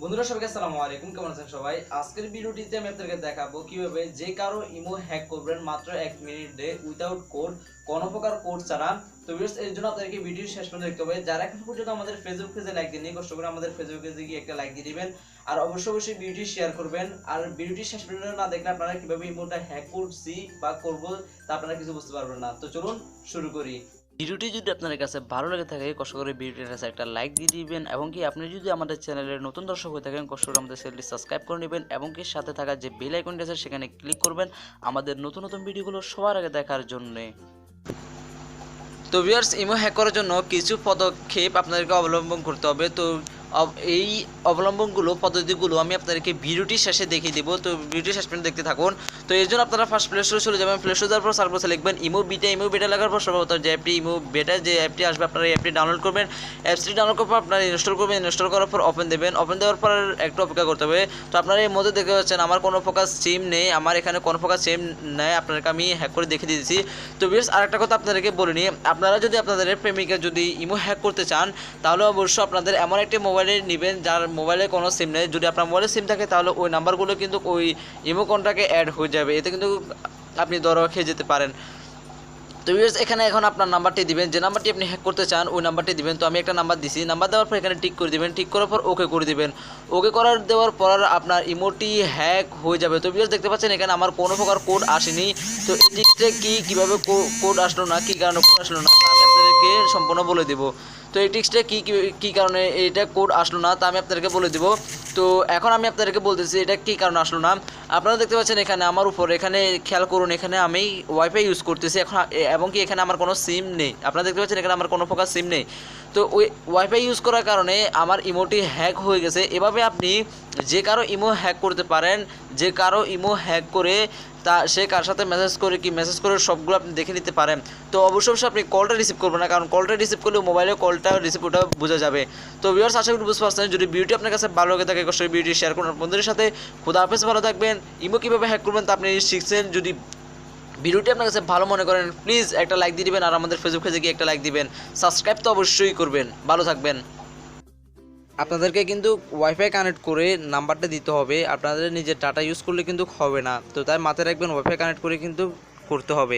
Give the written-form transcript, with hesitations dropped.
বন্ধুরা সবাইকে আসসালামু আলাইকুম, কেমন আছেন সবাই? আজকের ভিডিওটিতে আমি আপনাদেরকে দেখাবো কিভাবে যে কারো ইমো হ্যাক করবেন মাত্র 1 মিনিটে উইদাউট কোড, কোনো প্রকার কোড ছাড়া। তো ভিউয়ার্স, এর জন্য আপনাদেরকে ভিডিও শেষ পর্যন্ত দেখতে হবে। যারা এখন পর্যন্ত আমাদের ফেসবুক পেজে লাইক দেননি, কষ্ট করে আমাদের ফেসবুক পেজে গিয়ে একটা লাইক দিয়ে দিবেন আর অবশ্যই ভিডিওটি শেয়ার করবেন। আর ভিডিওটি শেষ পর্যন্ত না দেখলে আপনারা কিভাবে ইমোটা হ্যাক করছি বা করব তা আপনারা কিছু বুঝতে পারবেন না। তো চলুন শুরু করি। ভিডিওটি যদি আপনাদের কাছে ভালো লাগে থাকে কষ্ট করে ভিডিওটির কাছে একটা লাইক দিয়ে দিবেন এবং কি আপনি যদি আমাদের চ্যানেলের নতুন দর্শক হয়ে থাকেন কষ্ট করে আমাদের চ্যানেলটি সাবস্ক্রাইব করে নেবেন এবং কি সাথে থাকা যে বেল আইকনটি আছে সেখানে ক্লিক করবেন আমাদের নতুন ভিডিওগুলো সবার আগে দেখার জন্য। তো ভিউয়ার্স, ইমো হ্যাক করার জন্য কিছু পদক্ষেপ আপনাদেরকে অবলম্বন করতে হবে। তো এই অবলম্বনগুলো পদ্ধতিগুলো আমি আপনাদেরকে ভিডিওটি শেষে দেখিয়ে দেবো। তো ভিডিও শেষ পর্যন্ত দেখতে থাকুন। তো এর জন্য আপনারা ফার্স্ট প্লে স্টোরে চলে যাবেন। প্লে স্টোরে যাওয়ার পর সার্চ বক্সে লিখবেন ইমো বিটা লেখার পর সর্বপ্রথম যে অ্যাপটি ইমো বেটা যে অ্যাপটি আসবে আপনারা এই অ্যাপটি ডাউনলোড করবেন। অ্যাপসটি ডাউনলোড করার পর আপনারা ইনস্টল করবেন। ইনস্টল করার পর ওপেন দেবেন। ওপেন দেওয়ার পর একটু অপেক্ষা করতে হবে। তো আপনারা এর মধ্যে দেখতে পাচ্ছেন আমার কোনো প্রকার সিম নেই, আমার এখানে কোনো প্রকার সিম নেই, আপনাদেরকে আমি হ্যাক করে দেখিয়ে দিয়েছি। তো ভিউয়ার্স, আরেকটা কথা আপনাদেরকে বলে নিই, আপনারা যদি আপনাদের প্রেমিকা যদি ইমো হ্যাক করতে চান তাহলে অবশ্যই আপনাদের এমন একটি মোবাইলে নেবেন যার মোবাইলে কোনো সিম নেই। যদি আপনার মোবাইলে সিম থাকে তাহলে ওই নাম্বারগুলো কিন্তু ওই ইমো কন্ট্যাক্টে অ্যাড হয়ে যাবে, এতে কিন্তু আপনি ধরা খেয়ে যেতে পারেন। তো ভিউয়ার্স, এখানে এখন আপনার নাম্বারটি দিবেন, যে নাম্বারটি আপনি হ্যাক করতে চান ওই নাম্বারটি দিবেন। তো আমি একটা নাম্বার দিছি, নাম্বার দেওয়ার পর এখানে টিক করে দিবেন। টিক করার পর ওকে করে দিবেন। ওকে করার দেওয়ার পর আপনার ইমোটি হ্যাক হয়ে যাবে। তো ভিউয়ার্স, দেখতে পাচ্ছেন এখানে আমার কোনো প্রকার কোড আসেনি। তো এই টিকটা কীভাবে কোড আসলো না, কী কারণে কোড আসলো না তা আমি আপনাদেরকে সম্পূর্ণ বলে দেবো। তো এই টিক্সটা কী কারণে এইটা কোড আসলো না তা আমি আপনাদেরকে বলে দেবো। তো এখন আমি আপনাদেরকে বলতেছি এটা কী কারণে আসলো না। আপনারা দেখতে পাচ্ছেন এখানে আমার উপর, এখানে খেয়াল করুন, এখানে আমি ওয়াইফাই ইউজ করতেছি এখন এবং কি এখানে আমার কোনো সিম নেই। আপনারা দেখতে পাচ্ছেন এখানে আমার কোনো প্রকার সিম নেই। তো ওই ওয়াইফাই ইউজ করার কারণে আমার ইমোটি হ্যাক হয়ে গেছে। এভাবে আপনি যে কারো ইমো হ্যাক করতে পারেন, যে কারো ইমো হ্যাক করে তা সে কার সাথে মেসেজ করে সবগুলো আপনি দেখে নিতে পারেন। তো অবশ্যই আপনি কলটা রিসিভ করবেন না, কারণ কলটা রিসিভ করলে মোবাইলে কলটা রিসিভ ওটা বোঝা যাবে। তো ভিউয়ার্স, আশা করি বুঝতে পারছেন। যদি ভিডিওটি আপনার কাছে ভালো লাগে থাকে অবশ্যই ভিডিওটি শেয়ার করুন বন্ধুদের সাথে। খোদা হাফেজ, ভালো থাকবেন। ইমো কীভাবে হ্যাক করবেন তা আপনি শিখছেন। যদি ভিডিওটি আপনার কাছে ভালো মনে করেন প্লিজ একটা লাইক দিয়ে দিবেন আর আমাদের ফেসবুক পেজে গিয়ে একটা লাইক দিবেন। সাবস্ক্রাইব তো অবশ্যই করবেন। ভালো থাকবেন। আপনাদেরকে কিন্তু ওয়াইফাই কানেক্ট করে নাম্বারটা দিতে হবে, আপনাদের নিজের ডাটা ইউজ করলে কিন্তু হবে না। তো তাই মাথায় রাখবেন ওয়াইফাই কানেক্ট করে কিন্তু করতে হবে।